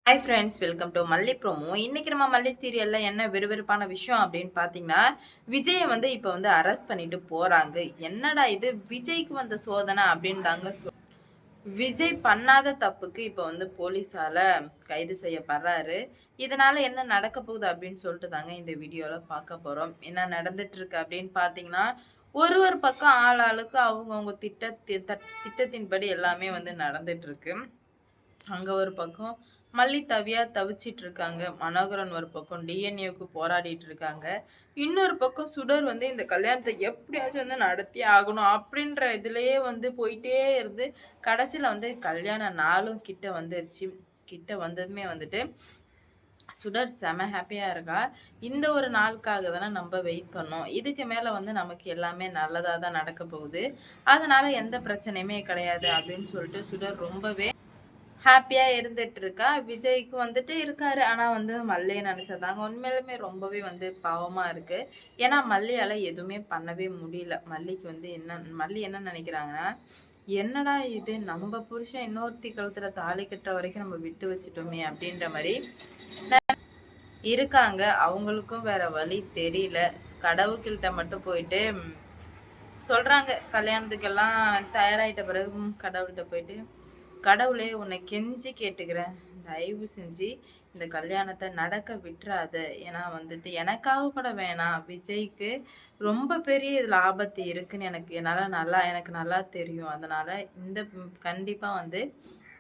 Hi friends, welcome to மல்லி promo. இன்னைக்கு நம்ம மல்லி சீரியல்ல என்ன விறுவிறுப்பான விஷயம் அப்படின்னு பார்த்தீங்கன்னா, விஜய இப்ப அரெஸ்ட் பண்ணிட்டு போறாங்க. என்னடா இது விஜய்க்கு வந்த சோதனை அப்படின்னு தாங்க விஜய் பண்ணாத தப்புக்கு இப்ப போலீஸால கைது செய்யப்படுறாரு. இதனால என்ன நடக்க போகுது அப்படின்னு சொல்லிட்டு தாங்க இந்த வீடியோல பார்க்க போறோம். என்ன நடந்துட்டு இருக்கு அப்படின்னு பார்த்தீங்கன்னா, ஒரு பக்கம் ஆளுக்கு அவங்கவங்க திட்டத்தின்படி எல்லாமே நடந்துட்டு இருக்கு. அங்க ஒரு பக்கம் மல்லி தவிச்சிட்டு இருக்காங்க. மனோகரன் ஒரு பக்கம் டிஎன்ஏவுக்கு போராடிட்டு இருக்காங்க. இன்னொரு பக்கம் சுடர் இந்த கல்யாணத்தை எப்படியாச்சும் நடத்தி ஆகணும் அப்படின்ற இதுலயே போயிட்டே இருந்து கடைசியில கல்யாண நாளும் கிட்ட வந்துருச்சு. கிட்ட வந்ததுமே சுடர் செம ஹாப்பியா இருக்கா. இந்த ஒரு நாளுக்காக தானே நம்ம வெயிட் பண்ணோம். இதுக்கு மேல நமக்கு எல்லாமே நல்லதா தான் நடக்க போகுது. அதனால எந்த பிரச்சனையுமே கிடையாது அப்படின்னு சொல்லிட்டு சுடர் ரொம்பவே ஹாப்பியா இருந்துட்டு இருக்கா. விஜய்க்கு இருக்காரு. ஆனா மல்லிய நினைச்சதாங்க உண்மையிலுமே ரொம்பவே பாவமா இருக்கு. ஏன்னா மல்லியால எதுவுமே பண்ணவே முடியல. மல்லிக்கு மல்லி என்ன நினைக்கிறாங்கன்னா, என்னடா இது நம்ம புருஷன் இன்னொருத்தி கழுத்துல தாலி கட்டுற வரைக்கும் நம்ம விட்டு வச்சுட்டோமே அப்படின்ற மாதிரி இருக்காங்க. அவங்களுக்கும் வேற வழி தெரியல. கடவுள்கிட்ட மட்டும் போயிட்டு சொல்றாங்க. கல்யாணத்துக்கெல்லாம் தயாராயிட்ட பிறகு கடவுள்கிட்ட போயிட்டு, கடவுளே உன்னை கெஞ்சி கேட்டுக்கிறேன், தயவு செஞ்சு இந்த கல்யாணத்தை நடக்க விட்டுறாத. ஏன்னா எனக்காக கூட வேணாம். விஜய்க்கு ரொம்ப பெரிய இதுல ஆபத்து இருக்குன்னு எனக்கு நல்லா தெரியும். அதனால கண்டிப்பா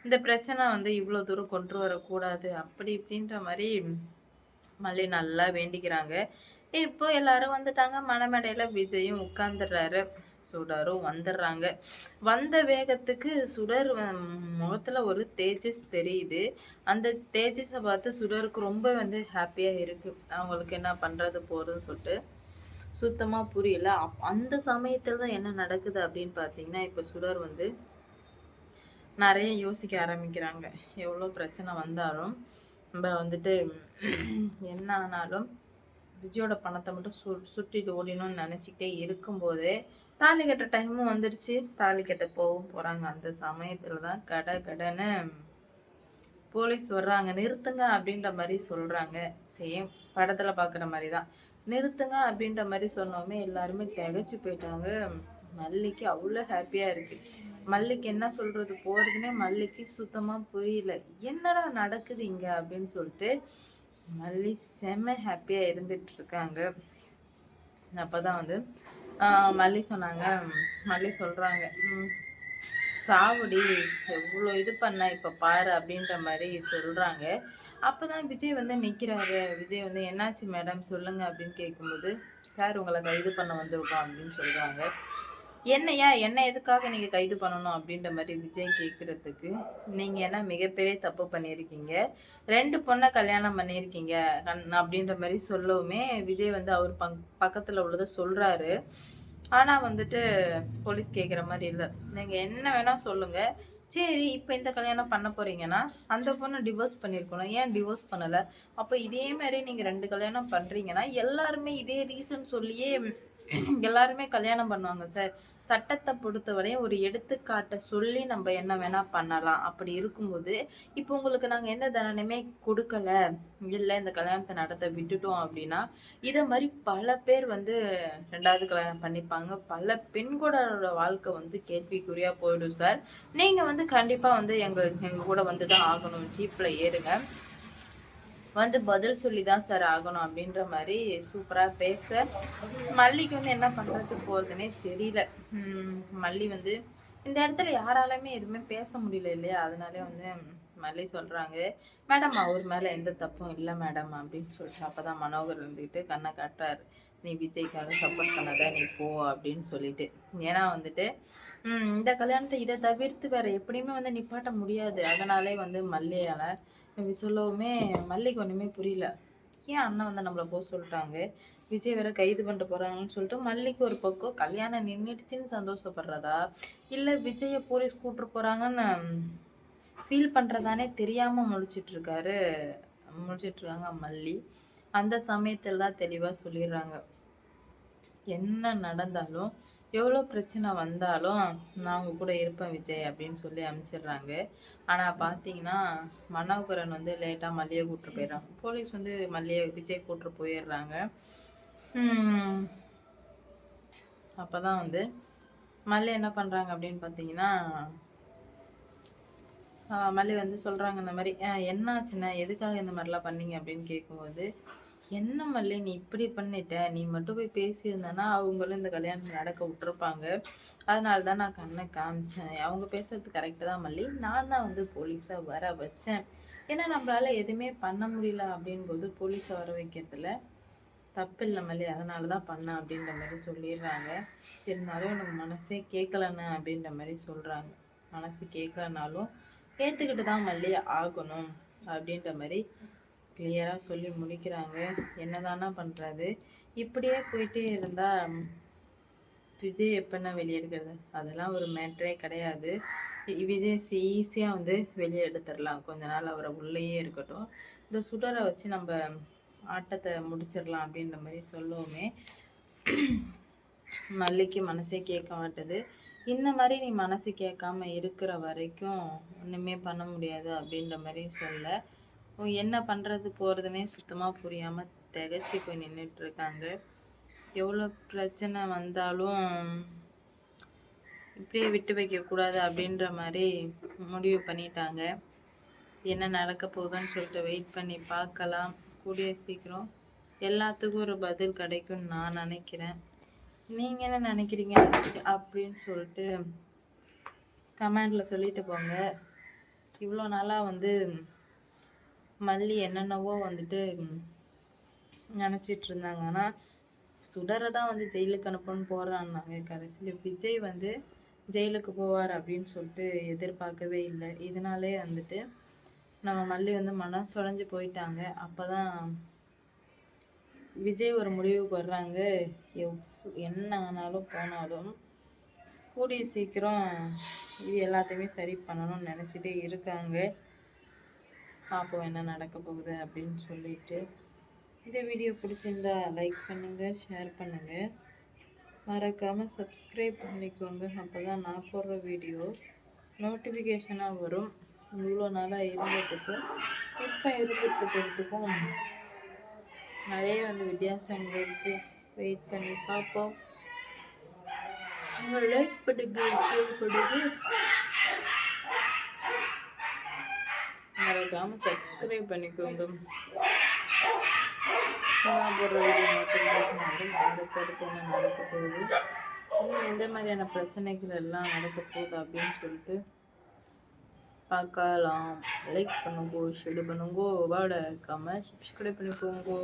இந்த பிரச்சனை இவ்வளவு தூரம் கொண்டு வரக்கூடாது அப்படி இப்படின்ற மாதிரி மல்லி நல்லா வேண்டிக்கிறாங்க. இப்போ எல்லாரும் வந்துட்டாங்க. மணமேடையில விஜயும் உட்கார்ந்துடுறாரு. சுடரும் வந்துடுறாங்க. வந்த வேகத்துக்கு சுடர் முகத்துல ஒரு தேஜஸ் தெரியுது. அந்த தேஜஸை பார்த்து சுடருக்கு ரொம்ப ஹாப்பியா இருக்கு. அவங்களுக்கு என்ன பண்றது போறதுன்னு சொல்லிட்டு சுத்தமா புரியல. அந்த சமயத்துல தான் என்ன நடக்குது அப்படின்னு பாத்தீங்கன்னா, இப்ப சுடர் நிறைய யோசிக்க ஆரம்பிக்கிறாங்க. எவ்வளவு பிரச்சனை வந்தாலும் நம்ம என்ன ஆனாலும் விஜயோட பணத்தை மட்டும் சுட்டிட்டு ஓடினோம்னு நினைச்சுக்கிட்டே இருக்கும்போதே தாலி கட்ட டைமும் வந்துடுச்சு. தாலி கட்ட போறாங்க. அந்த சமயத்துலதான் கடன்னு போலீஸ் வர்றாங்க. நிறுத்துங்க அப்படின்ற மாதிரி சொல்றாங்க. சேம் படத்துல பாக்குற மாதிரிதான். நிறுத்துங்க அப்படின்ற மாதிரி சொன்னோமே எல்லாருமே திகைச்சு போயிட்டாங்க. மல்லிக்கு அவ்வளவு ஹாப்பியா இருக்கு. மல்லிக்கு என்ன சொல்றது போறதுன்னே மல்லிக்கு சுத்தமா புரியல. என்னடா நடக்குது இங்க அப்படின்னு சொல்லிட்டு மல்லி செம்ம ஹாப்பியா இருந்துட்டு இருக்காங்க. அப்பதான் மல்லி சொன்னாங்க. மல்லி சொல்றாங்க, சாவுடி எவ்வளவு இது பண்ண இப்ப பாரு அப்படின்ற மாதிரி சொல்றாங்க. அப்பதான் விஜய் நிக்கிறாரு. விஜய் என்னாச்சு மேடம் சொல்லுங்க அப்படின்னு கேட்கும்போது, சார் உங்களை கைது பண்ண வந்திருக்கோம் அப்படின்னு சொல்றாங்க. என்னையா என்ன எதுக்காக நீங்க கைது பண்ணணும் அப்படின்ற மாதிரி விஜய் கேக்குறதுக்கு, நீங்க என்ன மிகப்பெரிய தப்பு பண்ணிருக்கீங்க, 2 பொண்ணை கல்யாணம் பண்ணிருக்கீங்க அப்படின்ற மாதிரி சொல்லவுமே விஜய் அவர் பக்கத்துல உள்ளத சொல்றாரு. ஆனா போலீஸ் கேக்குற மாதிரி இல்ல. நீங்க என்ன வேணா சொல்லுங்க. சரி இப்ப இந்த கல்யாணம் பண்ண போறீங்கன்னா அந்த பொண்ணு டிவோர்ஸ் பண்ணிருக்கணும், ஏன் டிவோர்ஸ் பண்ணல? அப்ப இதே மாதிரி நீங்க 2 கல்யாணம் பண்றீங்கன்னா எல்லாருமே இதே ரீசன் சொல்லியே எல்லாருமே கல்யாணம் பண்ணுவாங்க சார். சட்டத்தை பொறுத்தவரை ஒரு எடுத்துக்காட்டை சொல்லி நம்ம என்ன வேணா பண்ணலாம். அப்படி இருக்கும்போது இப்போ உங்களுக்கு நாங்க எந்த தண்டனையுமே கொடுக்கல, இல்ல இந்த கல்யாணத்தை நடத்த விட்டுட்டோம் அப்படின்னா இத மாதிரி பல பேர் 2வது கல்யாணம் பண்ணிப்பாங்க. பல பெண்களோட வாழ்க்கை கேள்விக்குறியா போயிடும் சார். நீங்க கண்டிப்பா எங்க கூட வந்துதான் ஆகணும். ஜீப்ல ஏறுங்க, பதில் சொல்லிதான் சார் ஆகணும் அப்படின்ற மாதிரி சூப்பரா பேச மல்லிக்கு என்ன பண்றது போறதுன்னே தெரியல. மல்லி இந்த இடத்துல யாராலுமே எதுவுமே பேச முடியல இல்லையா. அதனாலே மல்லி சொல்றாங்க, மேடம் அவர் மேல எந்த தப்பும் இல்லை மேடம் அப்படின்னு சொல்லிட்டு. அப்பதான் மனோகர் இருந்துட்டு கண்ணை காட்டுறாரு, நீ விஜய்க்காக சப்போர்ட் பண்ணாத, நீ போ அப்படின்னு சொல்லிட்டு. ஏன்னா இந்த கல்யாணத்தை இதை தவிர்த்து வேற எப்படியுமே நிப்பாட்ட முடியாது. அதனாலே மல்லியால சொல்லவுமே மல்லிக்கு ஒண்ணுமே புரியல. ஏன் அண்ணன் நம்மள போக சொல்லிட்டாங்க, விஜய் வேற கைது பண்ணிட்டு போறாங்கன்னு சொல்லிட்டு மல்லிக்கு ஒரு பக்கம் கல்யாணம் நின்றுடுச்சுன்னு சந்தோஷப்படுறதா, இல்ல விஜய போலீஸ் கூப்பிட்டு போறாங்கன்னு ஃபீல் பண்றதானே தெரியாம முழிச்சிட்டு இருக்காங்க மல்லி. அந்த சமயத்துல தான் தெளிவா சொல்லிடுறாங்க, என்ன நடந்தாலும் எவ்வளோ பிரச்சனை வந்தாலும் நான் உங்க கூட இருப்பேன் விஜய் அப்படின்னு சொல்லி அனுப்பிச்சிடுறாங்க. ஆனால் பார்த்தீங்கன்னா மனோகரன் வந்து லேட்டாக மல்லியை கூப்பிட்டு போயிடுறான். போலீஸ் வந்து மல்லியை விஜய் கூப்பிட்டு போயிடுறாங்க. அப்போ தான் வந்து மல்லி என்ன பண்ணுறாங்க அப்படின்னு பார்த்தீங்கன்னா மல்லி வந்து சொல்கிறாங்க இந்த மாதிரி என்னாச்சுன்னா எதுக்காக இந்த மாதிரிலாம் பண்ணீங்க அப்படின்னு கேட்கும்போது, என்ன மல்லி நீ இப்படி பண்ணிட்ட, நீ மட்டும் போய் பேசியிருந்தனா அவங்களும் இந்த கல்யாணம் நடக்க விட்டுருப்பாங்க, அதனால தான் நான் கண்ணை காமிச்சேன், அவங்க பேசுறது கரெக்டு தான் மல்லி, நான் தான் வந்து போலீஸை வர வச்சேன், ஏன்னா நம்மளால எதுவுமே பண்ண முடியல அப்படின்போது போலீஸை வர வைக்கிறதுல தப்பு இல்லை மல்லி, அதனால தான் பண்ணேன் அப்படின்ற மாதிரி சொல்லிடுறாங்க. இருந்தாலும் எனக்கு மனசே கேட்கலன்னு அப்படின்ற மாதிரி சொல்கிறாங்க. மனசு கேட்கலனாலும் ஏற்றுக்கிட்டு தான் மல்லி ஆகணும் அப்படின்ற மாதிரி கிளியராக சொல்லி முடிக்கிறாங்க. என்னதானா பண்ணுறது, இப்படியே போயிட்டே இருந்தால் விஜய் எப்படின்னா வெளியே எடுக்கிறது, அதெல்லாம் ஒரு மேட்ரே கிடையாது. விஜய் ஈஸியாக வந்து வெளியே எடுத்துடலாம், கொஞ்ச நாள் அவரை உள்ளேயே இருக்கட்டும், இந்த சுடரை வச்சு நம்ம ஆட்டத்தை முடிச்சிடலாம் அப்படின்ற மாதிரி சொல்லுவோமே. மல்லிக்கு மனசே கேட்க மாட்டுது. இந்த மாதிரி நீ மனசு கேட்காம இருக்கிற வரைக்கும் ஒன்றுமே பண்ண முடியாது அப்படின்ற மாதிரி சொல்ல, என்ன பண்ணுறது போகிறதுனே சுத்தமாக புரியாமல் திகச்சு போய் நின்றுட்டு இருக்காங்க. எவ்வளோ பிரச்சனை வந்தாலும் இப்படியே விட்டு வைக்கக்கூடாது அப்படின்ற மாதிரி முடிவு பண்ணிட்டாங்க. என்ன நடக்க போகுதுன்னு சொல்லிட்டு வெயிட் பண்ணி பார்க்கலாம். கூடிய சீக்கிரம் எல்லாத்துக்கும் ஒரு பதில் கிடைக்கும்னு நான் நினைக்கிறேன். நீங்கள் என்ன நினைக்கிறீங்க அப்படின்னு சொல்லிட்டு கமெண்டில் சொல்லிட்டு போங்க. இவ்வளோ நாளாக வந்து மல்லி என்னென்னவோ வந்துட்டு நினச்சிட்டு இருந்தாங்க. ஆனால் சுடரை தான் வந்து ஜெயிலுக்கு அனுப்பணும்னு போகிறான்னாங்க. கடைசியில் விஜய் வந்து ஜெயிலுக்கு போவார் அப்படின்னு சொல்லிட்டு எதிர்பார்க்கவே இல்லை. இதனாலே வந்துட்டு நம்ம மல்லி வந்து மனசுடைஞ்சு போயிட்டாங்க. அப்போ தான் விஜய் ஒரு முடிவுக்கு வர்றாங்க. என்ன ஆனாலும் போனாலும் கூடிய சீக்கிரம் இது எல்லாத்தையுமே சரி பண்ணணும்னு நினச்சிட்டே இருக்காங்க. பார்ப்போம் என்ன நடக்க போகுது அப்படின்னு சொல்லிட்டு. இந்த வீடியோ பிடிச்சிருந்தா லைக் பண்ணுங்கள், ஷேர் பண்ணுங்கள், மறக்காமல் சப்ஸ்கிரைப் பண்ணிக்கோங்க. அப்போ தான் நான் போடுற வீடியோ நோட்டிஃபிகேஷனாக வரும். இவ்வளோ நாளாக இருந்ததுக்கும் இப்போ இருக்கிறதுக்கும் நிறைய வந்து வித்தியாசங்கள் இருக்கு. வெயிட் பண்ணி பார்ப்போம். லைக் பண்ணுங்க, ஷேர் பண்ணுங்க, மறக்காம சப்ஸ்கிரைப் பண்ணிக்கோங்க. நான் போடுற வீடியோ நோட்டிஃபிகேஷன் வந்து அடுத்தடுத்து என்ன நடக்க போகுது, இன்னும் எந்த மாதிரியான பிரச்சனைகள் எல்லாம் நடக்க போகுது அப்படின்னு சொல்லிட்டு பார்க்கலாம். லைக் பண்ணுங்க, ஷேர் பண்ணுங்க, மறக்காம சப்ஸ்கிரைப் பண்ணிக்கோங்க.